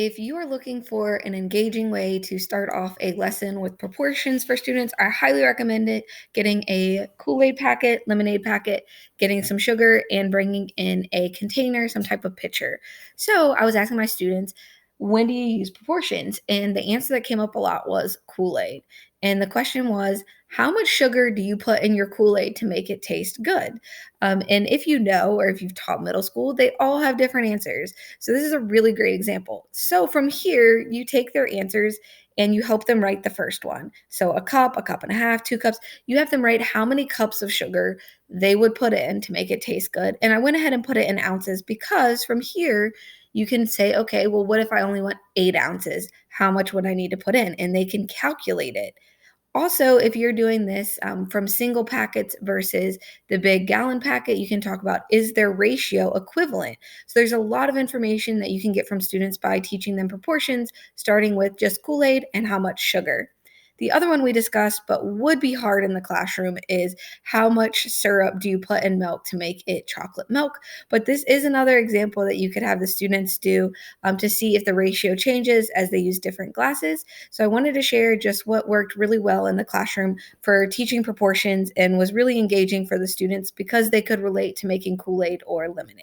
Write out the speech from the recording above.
If you are looking for an engaging way to start off a lesson with proportions for students, I highly recommend it. Getting a Kool Aid packet, lemonade packet, getting some sugar, and bringing in a container, some type of pitcher. So I was asking my students, when do you use proportions? And the answer that came up a lot was Kool Aid. And the question was, how much sugar do you put in your Kool Aid to make it taste good? And if you know, or if you've taught middle school, they all have different answers. So this is a really great example. So from here, you take their answers and you help them write the first one. So a cup and a half, 2 cups. You have them write how many cups of sugar they would put in to make it taste good. And I went ahead and put it in ounces because from here, you can say, okay, well, what if I only want 8 ounces? How much would I need to put in? And they can calculate it. Also, if you're doing this from single packets versus the big gallon packet, you can talk about, is their ratio equivalent? So there's a lot of information that you can get from students by teaching them proportions, starting with just Kool Aid and how much sugar. The other one we discussed, but would be hard in the classroom, is how much syrup do you put in milk to make it chocolate milk? But this is another example that you could have the students do to see if the ratio changes as they use different glasses. So I wanted to share just what worked really well in the classroom for teaching proportions and was really engaging for the students because they could relate to making Kool Aid or lemonade.